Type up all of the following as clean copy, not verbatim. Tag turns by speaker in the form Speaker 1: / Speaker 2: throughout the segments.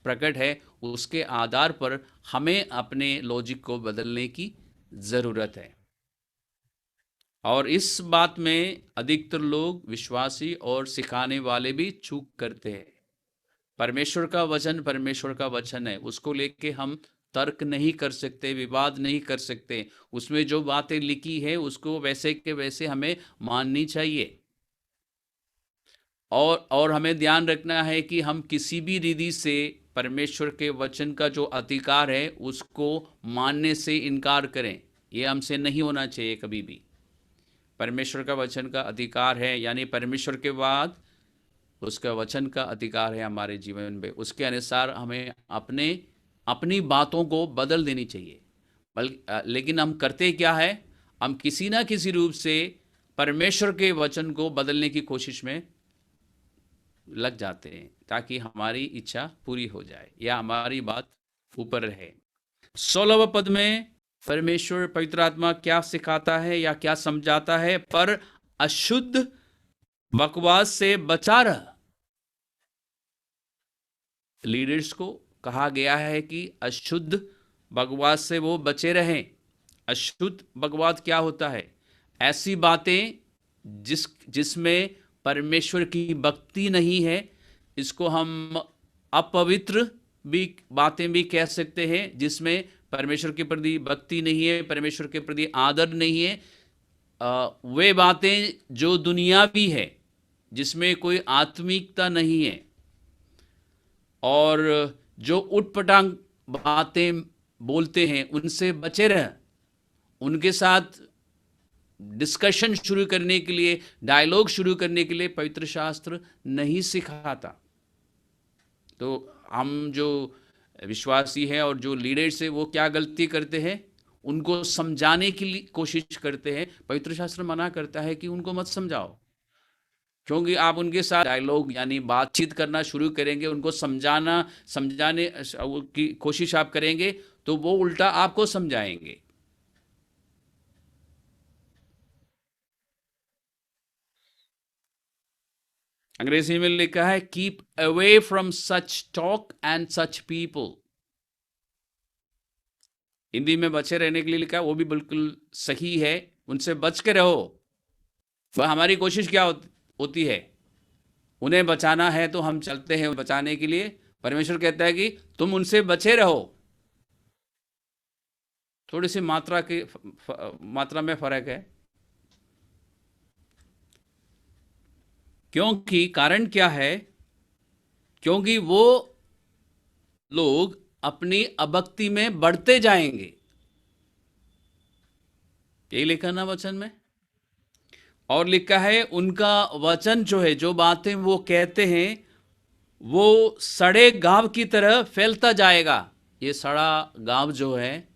Speaker 1: प्रकट है, उसके आधार पर हमें अपने लॉजिक को बदलने की ज़रूरत है। और इस बात में अधिकतर लोग, विश्वासी और सिखाने वाले भी चूक करते हैं। परमेश्वर का वचन है, उसको लेके हम तर्क नहीं कर सकते, विवाद नहीं कर सकते। उसमें जो बातें लिखी है उसको वैसे के वैसे हमें माननी चाहिए। और हमें ध्यान रखना है कि हम किसी भी रीति से परमेश्वर के वचन का जो अधिकार है उसको मानने से इनकार करें, ये हमसे नहीं होना चाहिए कभी भी। परमेश्वर का वचन का अधिकार है, यानी परमेश्वर के बाद उसका वचन का अधिकार है हमारे जीवन में, उसके अनुसार हमें अपनी बातों को बदल देनी चाहिए। लेकिन हम करते क्या है, हम किसी ना किसी रूप से परमेश्वर के वचन को बदलने की कोशिश में लग जाते हैं ताकि हमारी इच्छा पूरी हो जाए या हमारी बात ऊपर रहे। 16वें पद में परमेश्वर, पवित्र आत्मा क्या सिखाता है या क्या समझाता है? पर अशुद्ध बकवास से बचा रह। लीडर्स को कहा गया है कि अशुद्ध बकवास से वो बचे रहें। अशुद्ध बकवास क्या होता है? ऐसी बातें जिसमें परमेश्वर की भक्ति नहीं है। इसको हम अपवित्र भी बातें भी कह सकते हैं, जिसमें परमेश्वर के प्रति भक्ति नहीं है, परमेश्वर के प्रति आदर नहीं है। वे बातें जो दुनियावी है, जिसमें कोई आत्मिकता नहीं है, और जो उटपटांग बातें बोलते हैं, उनसे बचे रह। उनके साथ डिस्कशन शुरू करने के लिए, डायलॉग शुरू करने के लिए पवित्र शास्त्र नहीं सिखाता। तो हम जो विश्वासी हैं और जो लीडर्स हैं, वो क्या गलती करते हैं? उनको समझाने की कोशिश करते हैं। पवित्र शास्त्र मना करता है कि उनको मत समझाओ, क्योंकि आप उनके साथ डायलॉग यानी बातचीत करना शुरू करेंगे, उनको समझाने की कोशिश आप करेंगे, तो वो उल्टा आपको समझाएंगे। अंग्रेजी में लिखा है, keep away from such talk and such people. Hindi में बचे रहने के लिए लिखा है, वो भी बिल्कुल सही है। उनसे बच के रहो। वह हमारी कोशिश क्या होती है? उन्हें बचाना है तो हम चलते हैं बचाने के लिए। परमेश्वर कहता है कि तुम उनसे बचे रहो। थोड़ी सी मात्रा में फर्क है। क्योंकि कारण क्या है? क्योंकि वो लोग अपनी अभक्ति में बढ़ते जाएंगे। यही लिखा ना वचन में। और लिखा है, उनका वचन जो है, जो बातें वो कहते हैं, वो सड़े गांव की तरह फैलता जाएगा। ये सड़ा गांव जो है,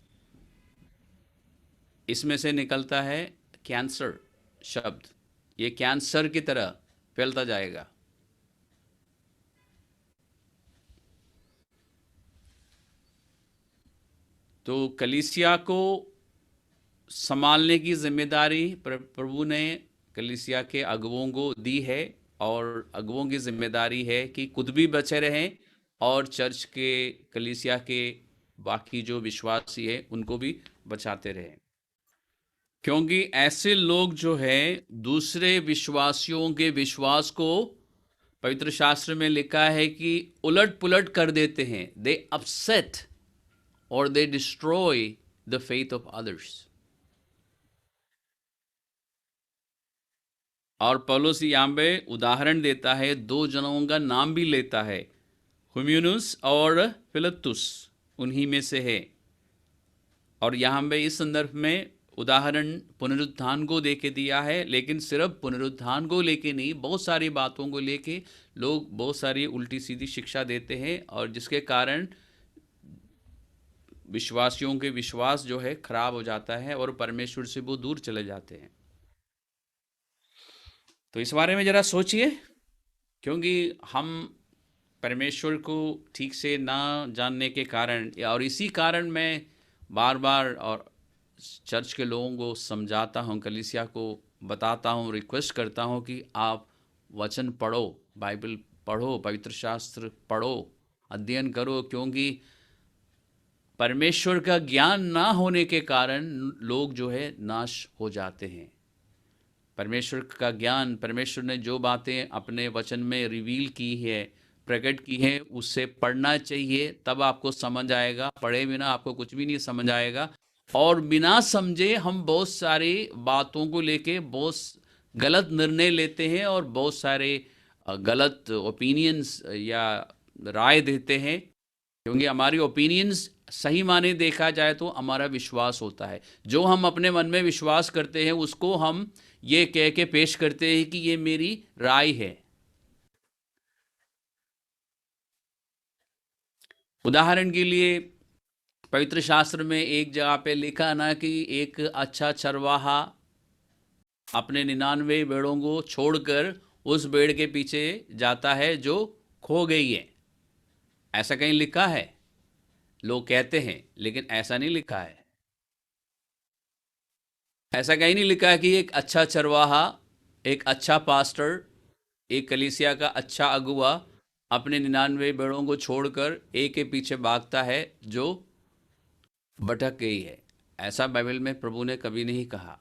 Speaker 1: इसमें से निकलता है कैंसर शब्द। ये कैंसर की तरह फैलता जाएगा। तो कलीसिया को संभालने की जिम्मेदारी प्रभु ने कलीसिया के अगुवों को दी है, और अगुवों की जिम्मेदारी है कि खुद भी बचे रहें और चर्च के, कलीसिया के बाकी जो विश्वासी है उनको भी बचाते रहें। क्योंकि ऐसे लोग जो हैं, दूसरे विश्वासियों के विश्वास को, पवित्र शास्त्र में लिखा है कि उलट पुलट कर देते हैं। दे अपसेट और दे destroy the faith of others. और पौलुस यहाँ पे उदाहरण देता है, दो जनों का नाम भी लेता है, हुम्यूनुस और फिलतुस, उन्हीं में से है। और यहाँ पे इस संदर्भ में उदाहरण पुनरुत्थान को देके दिया है, लेकिन सिर्फ पुनरुत्थान को लेके नहीं, बहुत सारी बातों को लेके लोग बहुत सारी उल्टी सीधी शिक्षा देते हैं, और जिसके कारण विश्वासियों के विश्वास जो है खराब हो जाता है और परमेश्वर से वो दूर चले जाते हैं। तो इस बारे में ज़रा सोचिए, क्योंकि हम परमेश्वर को ठीक से ना जानने के कारण, और इसी कारण मैं बार बार और चर्च के लोगों को समझाता हूँ, कलीसिया को बताता हूँ, रिक्वेस्ट करता हूँ कि आप वचन पढ़ो, बाइबल पढ़ो, पवित्र शास्त्र पढ़ो, अध्ययन करो, क्योंकि परमेश्वर का ज्ञान ना होने के कारण लोग जो है नाश हो जाते हैं। परमेश्वर का ज्ञान, परमेश्वर ने जो बातें अपने वचन में रिवील की है, प्रकट की है, उससे पढ़ना चाहिए, तब आपको समझ आएगा। पढ़े बिना आपको कुछ भी नहीं समझ आएगा। और बिना समझे हम बहुत सारी बातों को लेके बहुत गलत निर्णय लेते हैं और बहुत सारे गलत ओपिनियंस या राय देते हैं, क्योंकि हमारी ओपिनियंस सही माने देखा जाए तो हमारा विश्वास होता है। जो हम अपने मन में विश्वास करते हैं उसको हम ये कह के पेश करते हैं कि ये मेरी राय है। उदाहरण के लिए पवित्र शास्त्र में एक जगह पे लिखा ना कि एक अच्छा चरवाहा अपने 99 भेड़ों को छोड़कर उस भेड़ के पीछे जाता है जो खो गई है। ऐसा कहीं लिखा है? लोग कहते हैं, लेकिन ऐसा नहीं लिखा है। ऐसा कहीं नहीं लिखा है कि एक अच्छा चरवाहा, एक अच्छा पास्टर, एक कलीसिया का अच्छा अगुआ अपने 99 भेड़ों को छोड़कर एक के पीछे भागता है जो भटक गई है। ऐसा बाइबल में प्रभु ने कभी नहीं कहा।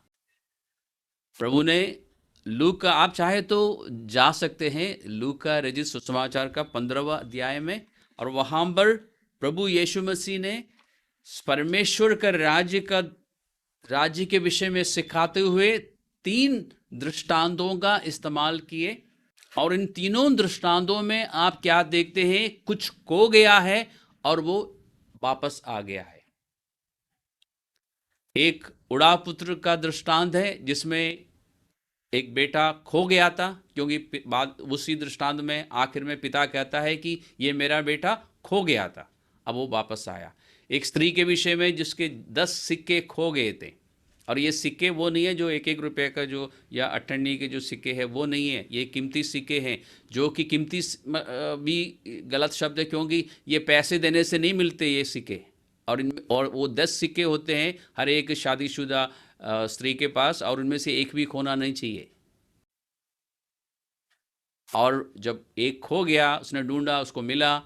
Speaker 1: प्रभु ने लूक का, आप चाहे तो जा सकते हैं लूक का रचित सुसमाचार का 15वां अध्याय में, और वहां पर प्रभु यीशु मसीह ने परमेश्वर का राज्य के विषय में सिखाते हुए 3 दृष्टांतों का इस्तेमाल किए। और इन तीनों दृष्टांतों में आप क्या देखते हैं? कुछ खो गया है और वो वापस आ गया है। एक उड़ा पुत्र का दृष्टांत है जिसमें एक बेटा खो गया था, क्योंकि बाद उसी दृष्टांत में आखिर में पिता कहता है कि ये मेरा बेटा खो गया था, अब वो वापस आया। एक स्त्री के विषय में जिसके 10 सिक्के खो गए थे, और ये सिक्के वो नहीं है जो 1-1 रुपए का जो या 98 के जो सिक्के हैं, वो नहीं है। ये कीमती सिक्के हैं, जो कि कीमती भी गलत शब्द है, क्योंकि ये पैसे देने से नहीं मिलते ये सिक्के। और वो 10 सिक्के होते हैं हर एक शादीशुदा स्त्री के पास, और उनमें से एक भी खोना नहीं चाहिए। और जब एक खो गया, उसने ढूंढा, उसको मिला।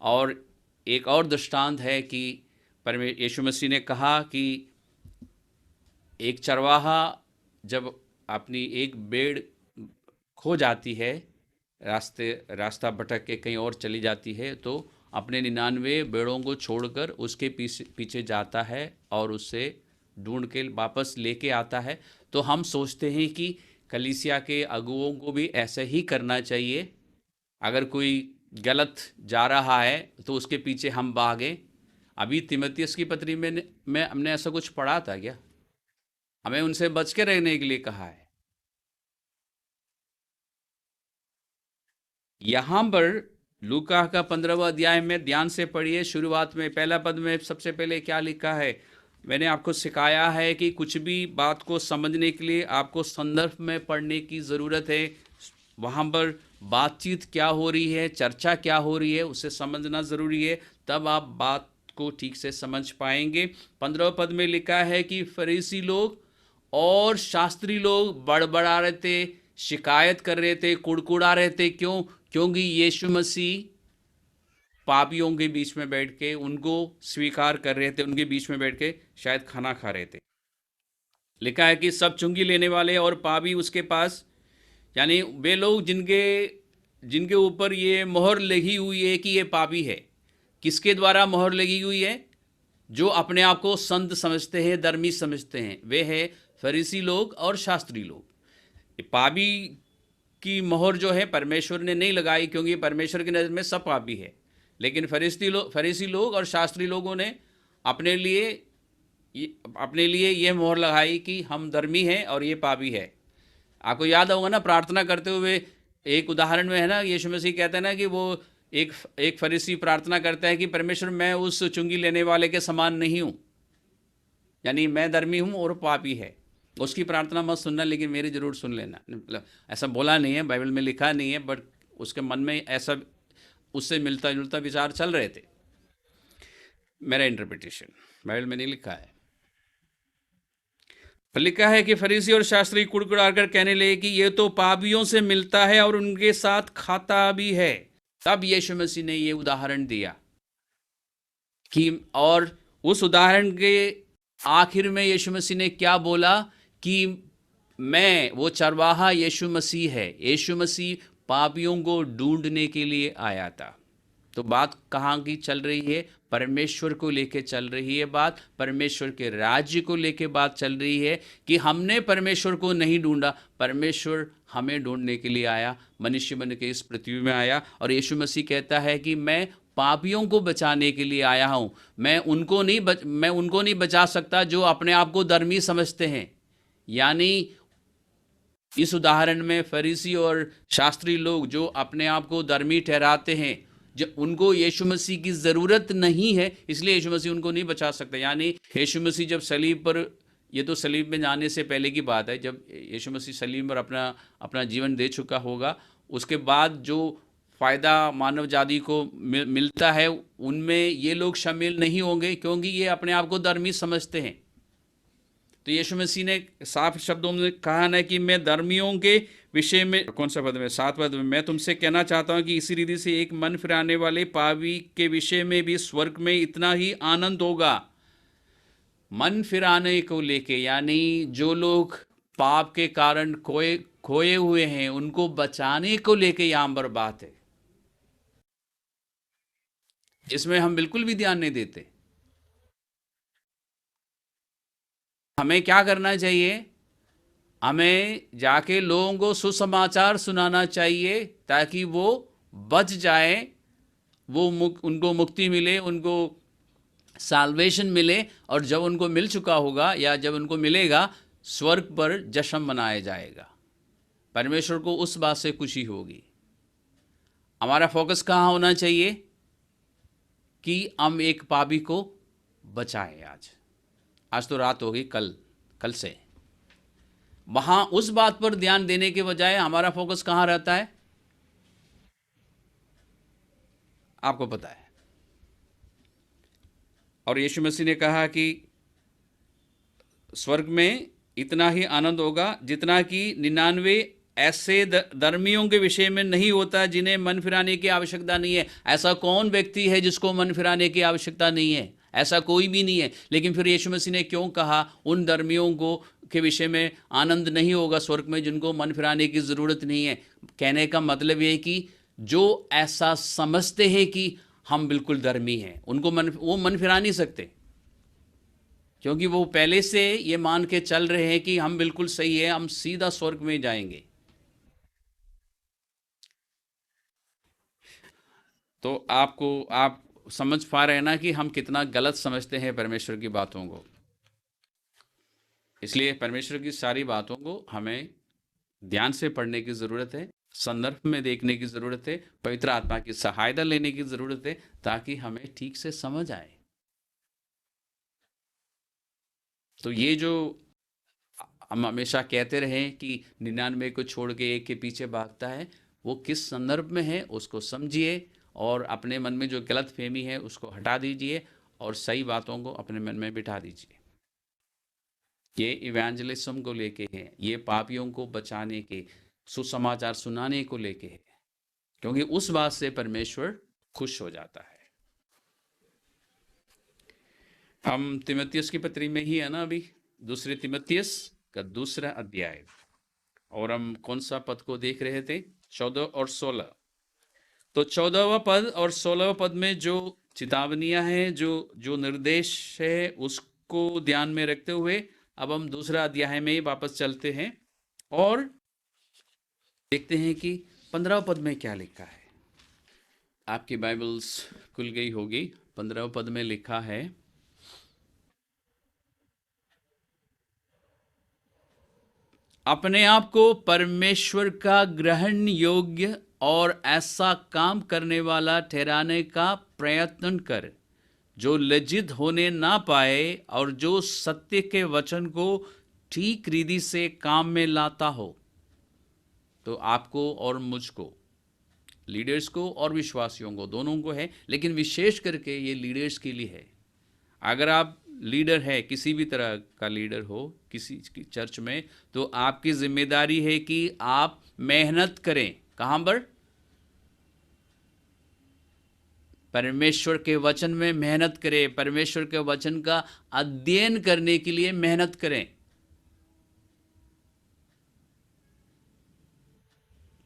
Speaker 1: और एक और दृष्टांत है कि यीशु मसीह ने कहा कि एक चरवाहा जब अपनी एक भेड़ खो जाती है, रास्ता भटक के कहीं और चली जाती है, तो अपने 99 भेड़ों को छोड़कर उसके पीछे जाता है और उससे ढूंढ के वापस लेके आता है। तो हम सोचते हैं कि कलीसिया के अगुओं को भी ऐसा ही करना चाहिए। अगर कोई गलत जा रहा है तो उसके पीछे हम भागें। अभी तीमुथियुस की पत्री में हमने ऐसा कुछ पढ़ा था क्या? हमें उनसे बच के रहने के लिए कहा है। यहां पर लूका का 15वां अध्याय में ध्यान से पढ़िए। शुरुआत में पहला पद में सबसे पहले क्या लिखा है? मैंने आपको सिखाया है कि कुछ भी बात को समझने के लिए आपको संदर्भ में पढ़ने की ज़रूरत है। वहाँ पर बातचीत क्या हो रही है, चर्चा क्या हो रही है, उसे समझना ज़रूरी है, तब आप बात को ठीक से समझ पाएंगे। 15वें पद में लिखा है कि फरीसी लोग और शास्त्री लोग बड़बड़ा रहे थे, शिकायत कर रहे थे, कुड़कुड़ा रहे थे। क्यों? क्योंकि यीशु मसीह पापियों के बीच में बैठ के उनको स्वीकार कर रहे थे, उनके बीच में बैठ के शायद खाना खा रहे थे। लिखा है कि सब चुंगी लेने वाले और पापी उसके पास, यानी वे लोग जिनके ऊपर ये मोहर लगी हुई है कि ये पापी है। किसके द्वारा मोहर लगी हुई है? जो अपने आप को संत समझते हैं, धर्मी समझते हैं, वे हैं फरीसी लोग और शास्त्री लोग। पापी की मोहर जो है परमेश्वर ने नहीं लगाई, क्योंकि परमेश्वर की नज़र में सब पापी है। लेकिन फरीसी लोग और शास्त्री लोगों ने अपने लिए ये मोहर लगाई कि हम धर्मी हैं और ये पापी है। आपको याद होगा ना, प्रार्थना करते हुए एक उदाहरण में है ना, यीशु मसीह कहते हैं ना कि वो एक फरीसी प्रार्थना करता है कि परमेश्वर, मैं उस चुंगी लेने वाले के समान नहीं हूँ, यानी मैं धर्मी हूँ और पापी है। उसकी प्रार्थना मत सुनना, लेकिन मेरी जरूर सुन लेना। मतलब ऐसा बोला नहीं है, बाइबल में लिखा नहीं है, बट उसके मन में ऐसा उससे मिलता जुलता विचार चल रहे थे। मेरा इंटरप्रिटेशन, बाइबल में नहीं लिखा है। लिखा है कि फरीसी और शास्त्री कुड़कुड़ा कर कहने लगे कि ये तो पापियों से मिलता है और उनके साथ खाता भी है। तब यीशु मसीह ने ये उदाहरण दिया कि, और उस उदाहरण के आखिर में यीशु मसीह ने क्या बोला कि मैं, वो चरवाहा यीशु मसीह है। यीशु मसीह पापियों को ढूंढने के लिए आया था। तो बात कहाँ की चल रही है? परमेश्वर को लेके चल रही है बात, परमेश्वर के राज्य को लेके बात चल रही है कि हमने परमेश्वर को नहीं ढूंढा, परमेश्वर हमें ढूंढने के लिए आया, मनुष्य बन के इस पृथ्वी में आया। और यीशु मसीह कहता है कि मैं पापियों को बचाने के लिए आया हूँ। मैं उनको नहीं बचा सकता जो अपने आप को धर्मी समझते हैं। यानी इस उदाहरण में फरीसी और शास्त्री लोग जो अपने आप को धर्मी ठहराते हैं, जो उनको यीशु मसीह की ज़रूरत नहीं है, इसलिए यीशु मसीह उनको नहीं बचा सकता। यानी यीशु मसीह जब सलीब पर, ये तो सलीब में जाने से पहले की बात है, जब यीशु मसीह सलीब पर अपना जीवन दे चुका होगा, उसके बाद जो फ़ायदा मानव जाति को मिलता है, उनमें ये लोग शामिल नहीं होंगे, क्योंकि ये अपने आप को धर्मी समझते हैं। तो यीशु मसीह ने साफ शब्दों में कहा ना कि मैं धर्मियों के विषय में, कौन सा पद में, 7 पद में, मैं तुमसे कहना चाहता हूं कि इसी रीति से एक मन फिराने वाले पापी के विषय में भी स्वर्ग में इतना ही आनंद होगा। मन फिराने को लेके, यानी जो लोग पाप के कारण खोए हुए हैं, उनको बचाने को लेके यहां पर बात है, जिसमें हम बिल्कुल भी ध्यान नहीं देते। हमें क्या करना चाहिए? हमें जाके लोगों को सुसमाचार सुनाना चाहिए ताकि वो बच जाए, वो उनको मुक्ति मिले, उनको साल्वेशन मिले, और जब उनको मिल चुका होगा या जब उनको मिलेगा, स्वर्ग पर जश्न मनाया जाएगा। परमेश्वर को उस बात से खुशी होगी। हमारा फोकस कहाँ होना चाहिए? कि हम एक पापी को बचाएं। आज तो रात होगी, कल से वहां उस बात पर ध्यान देने के बजाय हमारा फोकस कहां रहता है? आपको पता है। और यीशु मसीह ने कहा कि स्वर्ग में इतना ही आनंद होगा जितना कि 99 ऐसे धर्मियों के विषय में नहीं होता जिन्हें मन फिराने की आवश्यकता नहीं है। ऐसा कौन व्यक्ति है जिसको मन फिराने की आवश्यकता नहीं है? ऐसा कोई भी नहीं है। लेकिन फिर यीशु मसीह ने क्यों कहा उन धर्मियों को के विषय में आनंद नहीं होगा स्वर्ग में, जिनको मन फिराने की ज़रूरत नहीं है? कहने का मतलब ये है कि जो ऐसा समझते हैं कि हम बिल्कुल धर्मी हैं, उनको वो मन फिरा नहीं सकते, क्योंकि वो पहले से ये मान के चल रहे हैं कि हम बिल्कुल सही है, हम सीधा स्वर्ग में जाएंगे। तो आप समझ पा रहे हैं ना कि हम कितना गलत समझते हैं परमेश्वर की बातों को। इसलिए परमेश्वर की सारी बातों को हमें ध्यान से पढ़ने की ज़रूरत है, संदर्भ में देखने की ज़रूरत है, पवित्र आत्मा की सहायता लेने की ज़रूरत है, ताकि हमें ठीक से समझ आए। तो ये जो हम हमेशा कहते रहे कि 99 को छोड़ के एक के पीछे भागता है, वो किस संदर्भ में है उसको समझिए, और अपने मन में जो गलत फहमी है उसको हटा दीजिए, और सही बातों को अपने मन में बिठा दीजिए। ये इवेंजलिज्म को लेके है, ये पापियों को बचाने के, सुसमाचार सुनाने को लेके है, क्योंकि उस बात से परमेश्वर खुश हो जाता है। हम तीमुथियुस की पत्री में ही है ना अभी, दूसरे तीमुथियुस का 2 अध्याय, और हम कौन सा पद को देख रहे थे? 14 और 16। तो 14वां पद और 16वां पद में जो चेतावनियां हैं, जो निर्देश है, उसको ध्यान में रखते हुए अब हम 2 अध्याय में वापस चलते हैं और देखते हैं कि 15वें पद में क्या लिखा है। आपकी बाइबल्स खुल गई होगी। 15वें पद में लिखा है, अपने आप को परमेश्वर का ग्रहण योग्य और ऐसा काम करने वाला ठहराने का प्रयत्न कर जो लज्जित होने ना पाए और जो सत्य के वचन को ठीक रीति से काम में लाता हो। तो आपको और मुझको, लीडर्स को और विश्वासियों को, दोनों को है, लेकिन विशेष करके ये लीडर्स के लिए है। अगर आप लीडर है, किसी भी तरह का लीडर हो किसी की चर्च में, तो आपकी जिम्मेदारी है कि आप मेहनत करें। कहाँ पर? परमेश्वर के वचन में मेहनत करें, परमेश्वर के वचन का अध्ययन करने के लिए मेहनत करें।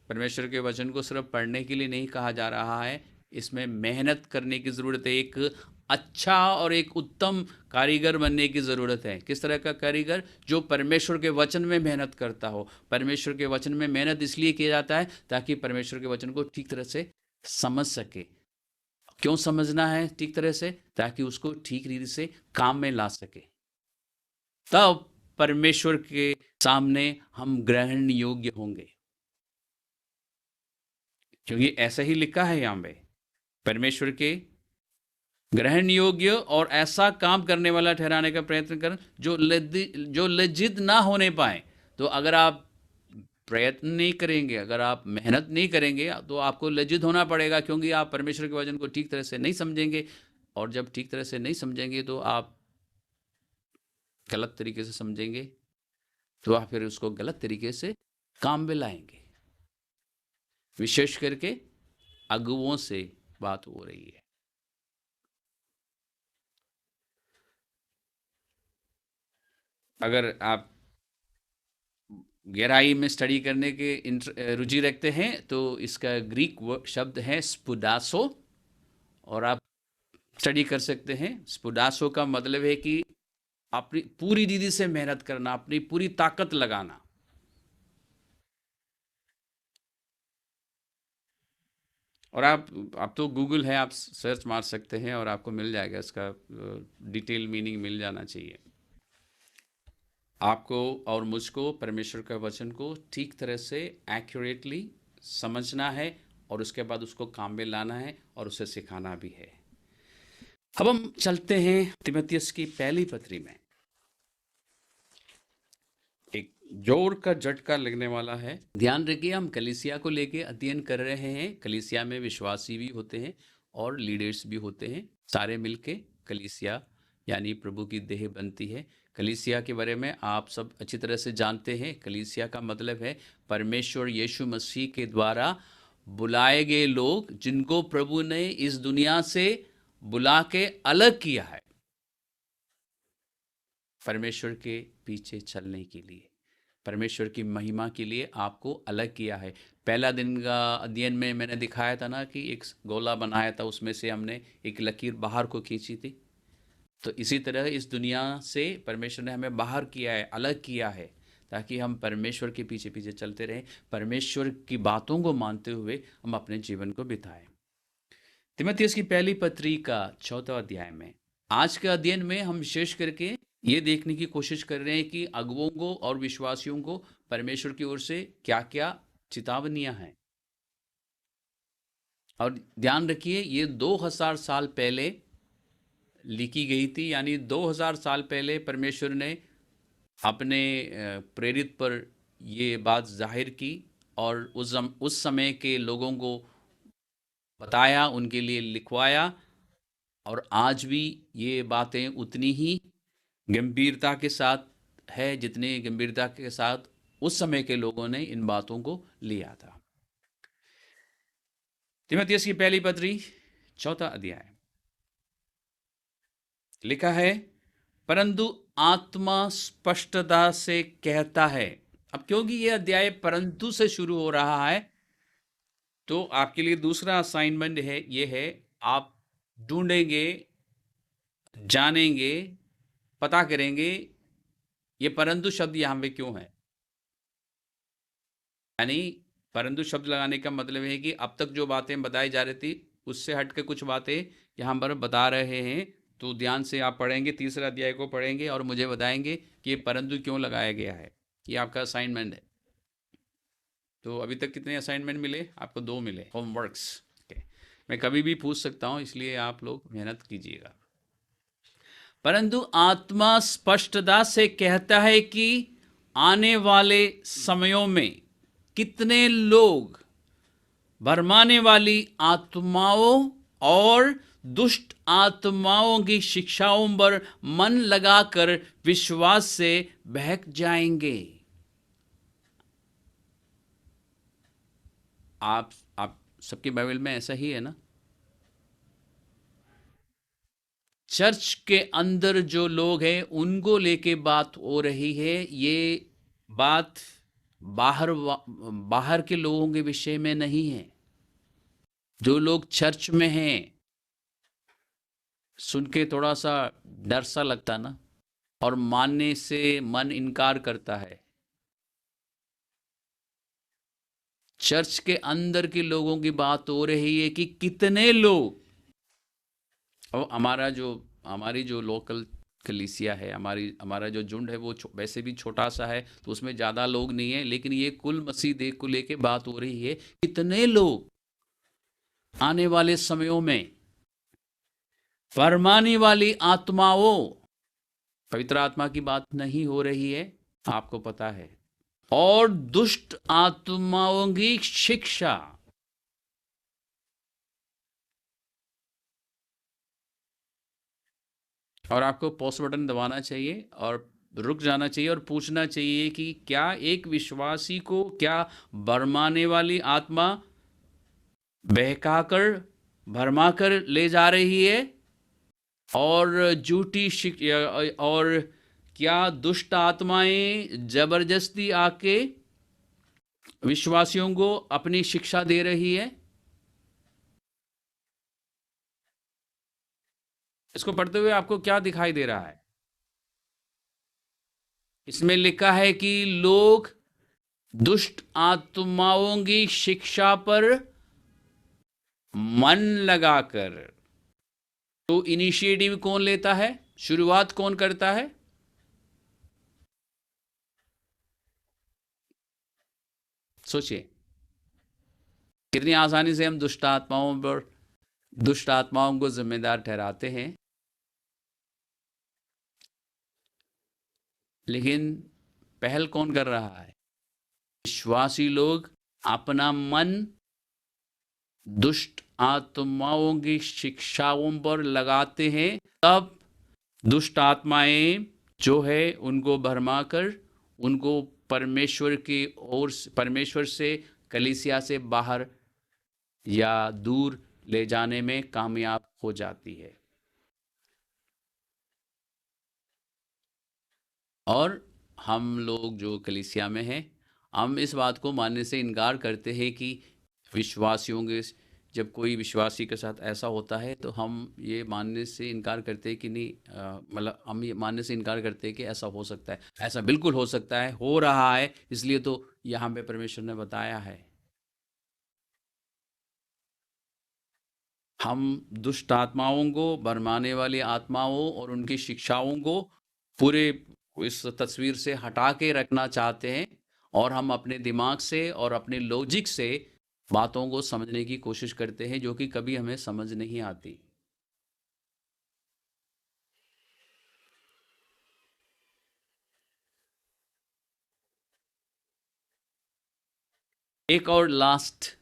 Speaker 1: परमेश्वर के वचन को सिर्फ पढ़ने के लिए नहीं कहा जा रहा है, इसमें मेहनत करने की ज़रूरत है। एक अच्छा और एक उत्तम कारीगर बनने की ज़रूरत है। किस तरह का कारीगर? जो परमेश्वर के वचन में मेहनत करता हो। परमेश्वर के वचन में मेहनत इसलिए किया जाता है ताकि परमेश्वर के वचन को ठीक तरह से समझ सके। क्यों समझना है ठीक तरह से? ताकि उसको ठीक रीति से काम में ला सके, तब परमेश्वर के सामने हम ग्रहण योग्य होंगे। क्योंकि ऐसा ही लिखा है यहाँ पे, परमेश्वर के ग्रहण योग्य और ऐसा काम करने वाला ठहराने का प्रयत्न कर जो लज्जित ना होने पाए। तो अगर आप प्रयत्न नहीं करेंगे, अगर आप मेहनत नहीं करेंगे, तो आपको लज्जित होना पड़ेगा, क्योंकि आप परमेश्वर के वचन को ठीक तरह से नहीं समझेंगे। और जब ठीक तरह से नहीं समझेंगे तो आप गलत तरीके से समझेंगे, तो आप फिर उसको गलत तरीके से काम में लाएंगे। विशेष करके अगुओं से बात हो रही है। अगर आप गहराई में स्टडी करने के रुचि रखते हैं तो इसका ग्रीक शब्द है स्पुडासो, और आप स्टडी कर सकते हैं। स्पुडासो का मतलब है कि अपनी पूरी दीदी से मेहनत करना, अपनी पूरी ताकत लगाना। और आप तो गूगल है, आप सर्च मार सकते हैं और आपको मिल जाएगा, इसका डिटेल मीनिंग मिल जाना चाहिए। आपको और मुझको परमेश्वर का वचन को ठीक तरह से एक्यूरेटली समझना है, और उसके बाद उसको काम में लाना है और उसे सिखाना भी है। अब हम चलते हैं तीमुथियुस की पहली पत्री में। एक जोर का झटका लगने वाला है। ध्यान रखिए, हम कलीसिया को लेके अध्ययन कर रहे हैं। कलीसिया में विश्वासी भी होते हैं और लीडर्स भी होते हैं। सारे मिलके कलीसिया यानी प्रभु की देह बनती है। कलीसिया के बारे में आप सब अच्छी तरह से जानते हैं। कलीसिया का मतलब है परमेश्वर यीशु मसीह के द्वारा बुलाए गए लोग, जिनको प्रभु ने इस दुनिया से बुला के अलग किया है परमेश्वर के पीछे चलने के लिए, परमेश्वर की महिमा के लिए आपको अलग किया है। पहला दिन का अध्ययन में मैंने दिखाया था ना कि एक गोला बनाया था, उसमें से हमने एक लकीर बाहर को खींची थी। तो इसी तरह इस दुनिया से परमेश्वर ने हमें बाहर किया है, अलग किया है, ताकि हम परमेश्वर के पीछे पीछे चलते रहें, परमेश्वर की बातों को मानते हुए हम अपने जीवन को बिताएं। तीमुथियुस की पहली पत्री का 4वां अध्याय में आज के अध्ययन में हम विशेष करके ये देखने की कोशिश कर रहे हैं कि अगुओं को और विश्वासियों को परमेश्वर की ओर से क्या क्या चेतावनियां हैं। और ध्यान रखिए, ये 2000 साल पहले लिखी गई थी, यानी 2000 साल पहले परमेश्वर ने अपने प्रेरित पर ये बात जाहिर की और उस समय के लोगों को बताया, उनके लिए लिखवाया। और आज भी ये बातें उतनी ही गंभीरता के साथ है जितनी गंभीरता के साथ उस समय के लोगों ने इन बातों को लिया था। तीमुथियुस की पहली पत्री 4वां अध्याय लिखा है, परंतु आत्मा स्पष्टता से कहता है। अब क्योंकि यह अध्याय परंतु से शुरू हो रहा है, तो आपके लिए दूसरा असाइनमेंट है, ये है आप ढूंढेंगे, जानेंगे, पता करेंगे ये परंतु शब्द यहाँ पे क्यों है। यानी परंतु शब्द लगाने का मतलब है कि अब तक जो बातें बताई जा रही थी उससे हट के कुछ बातें यहाँ पर बता रहे हैं। तो ध्यान से आप पढ़ेंगे, तीसरा अध्याय को पढ़ेंगे और मुझे बताएंगे कि ये परंतु क्यों लगाया गया है। ये आपका असाइनमेंट है। तो अभी तक कितने असाइनमेंट मिले आपको? 2 मिले, होमवर्क्स। मैं कभी भी पूछ सकता हूँ, इसलिए आप लोग मेहनत कीजिएगा। परंतु आत्मा स्पष्टता से कहता है कि आने वाले समयों में कितने लोग भरमाने वाली आत्माओं और दुष्ट आत्माओं की शिक्षाओं पर मन लगाकर विश्वास से बहक जाएंगे। आप सबके बाइबल में ऐसा ही है ना? चर्च के अंदर जो लोग हैं उनको लेके बात हो रही है। ये बात बाहर के लोगों के विषय में नहीं है। जो लोग चर्च में हैं, सुन के थोड़ा सा डर सा लगता ना, और मानने से मन इनकार करता है। चर्च के अंदर के लोगों की बात हो रही है कि कितने लोग, और हमारी जो लोकल कलीसिया है, हमारा जो झुंड है वो वैसे भी छोटा सा है, तो उसमें ज़्यादा लोग नहीं है, लेकिन ये कुल मसीह देह को लेके बात हो रही है। कितने लोग आने वाले समयों में फरमाने वाली आत्माओं, पवित्र आत्मा की बात नहीं हो रही है, आपको पता है, और दुष्ट आत्माओं की शिक्षा। और आपको पॉज बटन दबाना चाहिए और रुक जाना चाहिए और पूछना चाहिए कि क्या एक विश्वासी को क्या भरमाने वाली आत्मा बहकाकर भरमाकर ले जा रही है, और झूठी और क्या दुष्ट आत्माएं जबरदस्ती आके विश्वासियों को अपनी शिक्षा दे रही है। इसको पढ़ते हुए आपको क्या दिखाई दे रहा है? इसमें लिखा है कि लोग दुष्ट आत्माओं की शिक्षा पर मन लगाकर, तो इनिशिएटिव कौन लेता है? शुरुआत कौन करता है? सोचिए, कितनी आसानी से हम दुष्ट आत्माओं को जिम्मेदार ठहराते हैं, लेकिन पहल कौन कर रहा है? विश्वासी लोग अपना मन दुष्ट आत्माओं की शिक्षाओं पर लगाते हैं, तब दुष्ट आत्माएं जो है उनको भरमाकर उनको परमेश्वर की ओर, परमेश्वर से, कलीसिया से बाहर या दूर ले जाने में कामयाब हो जाती है। और हम लोग जो कलीसिया में हैं, हम इस बात को मानने से इनकार करते हैं कि विश्वासियों के, जब कोई विश्वासी के साथ ऐसा होता है तो हम ये मानने से इनकार करते हैं कि नहीं, मतलब हम ये मानने से इनकार करते हैं कि ऐसा हो सकता है। ऐसा बिल्कुल हो सकता है, हो रहा है, इसलिए तो यहाँ पे परमेश्वर ने बताया है। हम दुष्ट आत्माओं को, भरमाने वाली आत्माओं और उनकी शिक्षाओं को पूरे इस तस्वीर से हटा के रखना चाहते हैं, और हम अपने दिमाग से और अपने लॉजिक से बातों को समझने की कोशिश करते हैं, जो कि कभी हमें समझ नहीं आती। एक और लास्ट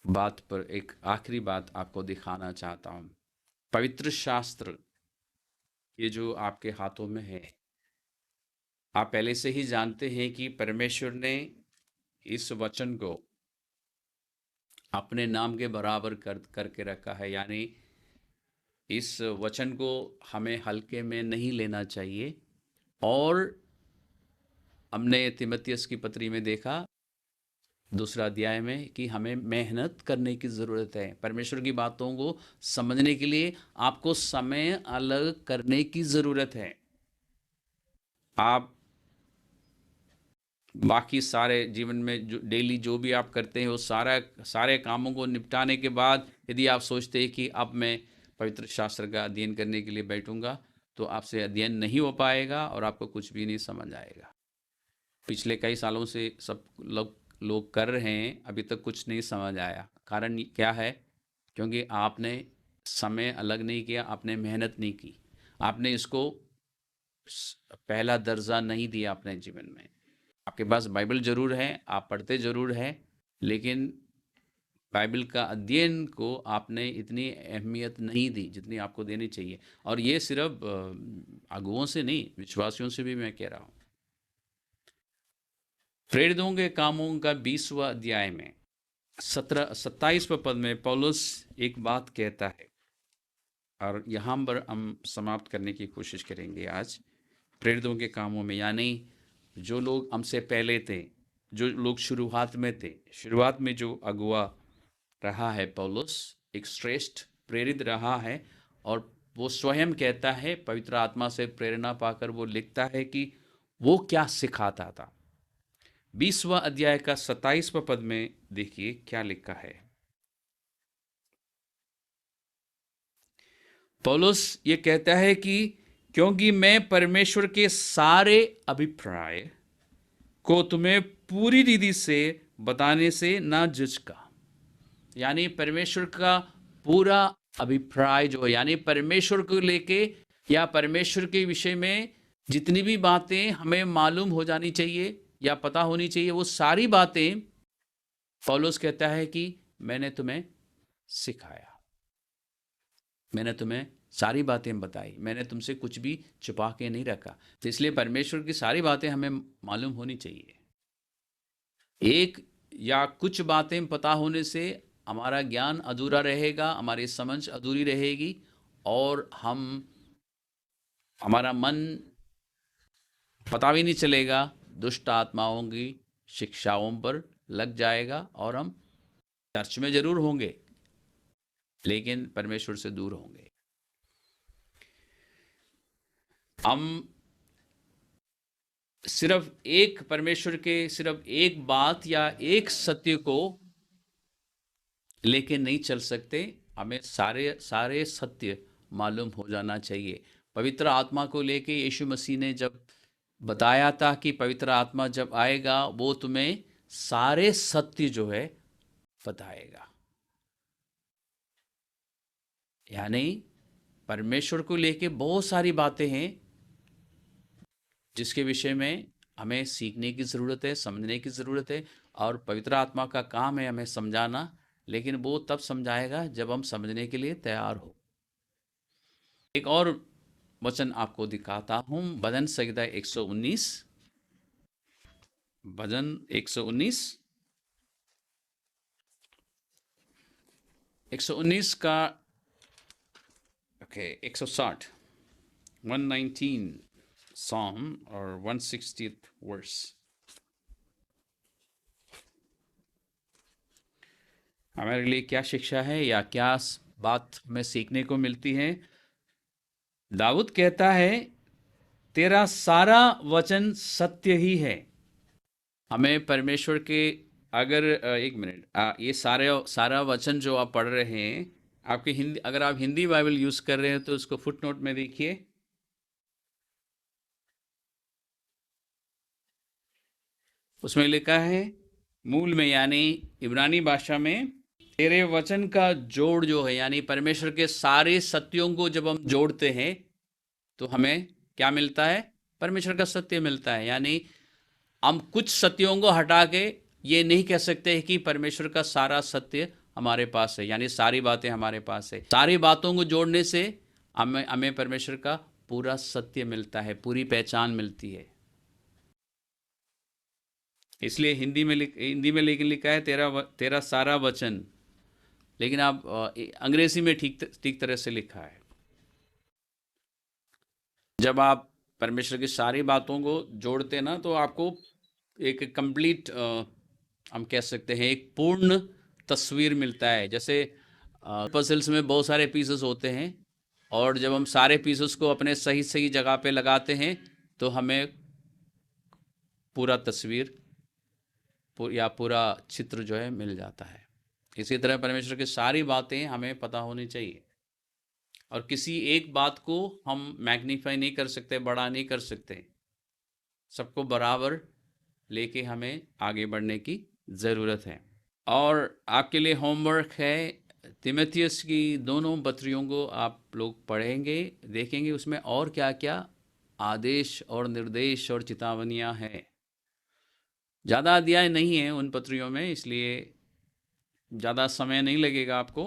Speaker 1: बात पर, एक आखिरी बात आपको दिखाना चाहता हूँ। पवित्र शास्त्र, ये जो आपके हाथों में है, आप पहले से ही जानते हैं कि परमेश्वर ने इस वचन को अपने नाम के बराबर करके रखा है। यानी इस वचन को हमें हल्के में नहीं लेना चाहिए। और हमने तीमुथियुस की पत्री में देखा, दूसरा अध्याय में, कि हमें मेहनत करने की ज़रूरत है। परमेश्वर की बातों को समझने के लिए आपको समय अलग करने की ज़रूरत है। आप बाकी सारे जीवन में जो डेली जो भी आप करते हैं, वो सारे कामों को निपटाने के बाद यदि आप सोचते हैं कि अब मैं पवित्र शास्त्र का अध्ययन करने के लिए बैठूंगा, तो आपसे अध्ययन नहीं हो पाएगा और आपको कुछ भी नहीं समझ आएगा। पिछले कई सालों से सब लोग कर रहे हैं, अभी तक कुछ नहीं समझ आया। कारण क्या है? क्योंकि आपने समय अलग नहीं किया, आपने मेहनत नहीं की, आपने इसको पहला दर्जा नहीं दिया अपने जीवन में। आपके पास बाइबल ज़रूर है, आप पढ़ते ज़रूर हैं, लेकिन बाइबल का अध्ययन को आपने इतनी अहमियत नहीं दी जितनी आपको देनी चाहिए। और ये सिर्फ अगुओं से नहीं, विश्वासियों से भी मैं कह रहा हूँ। प्रेरितों के कामों का 20वां अध्याय में 27वें पद में पौलुस एक बात कहता है। और यहाँ पर हम समाप्त करने की कोशिश करेंगे आज प्रेरितों के कामों में, यानी जो लोग हमसे पहले थे, जो लोग शुरुआत में थे, शुरुआत में जो अगुआ रहा है पौलुस, एक श्रेष्ठ प्रेरित रहा है, और वो स्वयं कहता है, पवित्र आत्मा से प्रेरणा पाकर वो लिखता है कि वो क्या सिखाता था। 20वां अध्याय का 27वां पद में देखिए क्या लिखा है। पौलुस ये कहता है कि क्योंकि मैं परमेश्वर के सारे अभिप्राय को तुम्हें पूरी रीति से बताने से ना झिझका, यानी परमेश्वर का पूरा अभिप्राय जो है, यानी परमेश्वर को लेके या परमेश्वर के विषय में जितनी भी बातें हमें मालूम हो जानी चाहिए या पता होनी चाहिए, वो सारी बातें पौलुस कहता है कि मैंने तुम्हें सिखाया, मैंने तुम्हें सारी बातें बताई, मैंने तुमसे कुछ भी छुपा के नहीं रखा। तो इसलिए परमेश्वर की सारी बातें हमें मालूम होनी चाहिए। एक या कुछ बातें पता होने से हमारा ज्ञान अधूरा रहेगा, हमारी समझ अधूरी रहेगी, और हमारा मन पता भी नहीं चलेगा, दुष्ट आत्माओं की शिक्षाओं पर लग जाएगा, और हम चर्च में जरूर होंगे लेकिन परमेश्वर से दूर होंगे। हम सिर्फ एक परमेश्वर के सिर्फ एक बात या एक सत्य को लेके नहीं चल सकते, हमें सारे सारे सत्य मालूम हो जाना चाहिए। पवित्र आत्मा को लेके यीशु मसीह ने जब बताया था कि पवित्र आत्मा जब आएगा वो तुम्हें सारे सत्य जो है बताएगा, यानी परमेश्वर को लेके बहुत सारी बातें हैं जिसके विषय में हमें सीखने की ज़रूरत है, समझने की ज़रूरत है, और पवित्र आत्मा का काम है हमें समझाना, लेकिन वो तब समझाएगा जब हम समझने के लिए तैयार हो। एक और वचन आपको दिखाता हूँ, भजन संहिता 119, भजन 119, 119 का 160, 119 Psalm और 160th वर्स। हमारे लिए क्या शिक्षा है या क्या बात हमें सीखने को मिलती है। दाऊद कहता है तेरा सारा वचन सत्य ही है। हमें परमेश्वर के अगर एक मिनट, ये सारा वचन जो आप पढ़ रहे हैं, आपके हिंदी, अगर आप हिंदी बाइबल यूज कर रहे हैं तो उसको फुटनोट में देखिए, उसमें लिखा है मूल में यानी इब्रानी भाषा में, तेरे वचन का जोड़ जो है, यानी परमेश्वर के सारे सत्यों को जब हम जोड़ते हैं तो हमें क्या मिलता है, परमेश्वर का सत्य मिलता है। यानी हम कुछ सत्यों को हटा के ये नहीं कह सकते कि परमेश्वर का सारा सत्य हमारे पास है, यानी सारी बातें हमारे पास है। सारी बातों को जोड़ने से हमें परमेश्वर का पूरा सत्य मिलता है, पूरी पहचान मिलती है। इसलिए हिंदी में लेकिन लिखा है तेरा सारा वचन, लेकिन आप अंग्रेजी में ठीक तरह से लिखा है। जब आप परमेश्वर की सारी बातों को जोड़ते ना तो आपको एक कंप्लीट, हम कह सकते हैं एक पूर्ण तस्वीर मिलता है। जैसे पजल्स में बहुत सारे पीसेस होते हैं, और जब हम सारे पीसेस को अपने सही सही जगह पे लगाते हैं तो हमें पूरा तस्वीर या पूरा चित्र जो है मिल जाता है। इसी तरह परमेश्वर की सारी बातें हमें पता होनी चाहिए, और किसी एक बात को हम मैग्नीफाई नहीं कर सकते, बड़ा नहीं कर सकते, सबको बराबर लेके हमें आगे बढ़ने की ज़रूरत है। और आपके लिए होमवर्क है, तिमोथियस की दोनों पत्रियों को आप लोग पढ़ेंगे, देखेंगे उसमें और क्या क्या आदेश और निर्देश और चेतावनियाँ हैं। ज़्यादा अध्याय नहीं है उन पत्रियों में, इसलिए ज़्यादा समय नहीं लगेगा आपको।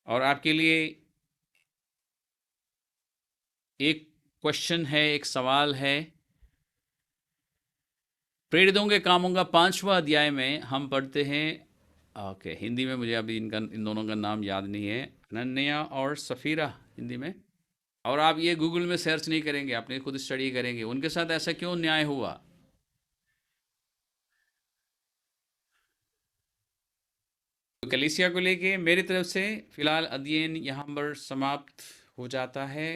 Speaker 1: और आपके लिए एक क्वेश्चन है, एक सवाल है। प्रेरितों के कामों का 5वां अध्याय में हम पढ़ते हैं, ओके हिंदी में मुझे अभी इन दोनों का नाम याद नहीं है, अनन्या और सफ़ीरा हिंदी में। और आप ये गूगल में सर्च नहीं करेंगे, अपने खुद स्टडी करेंगे उनके साथ ऐसा क्यों न्याय हुआ। तो कलीसिया को लेके मेरी तरफ से फिलहाल अध्ययन यहाँ पर समाप्त हो जाता है।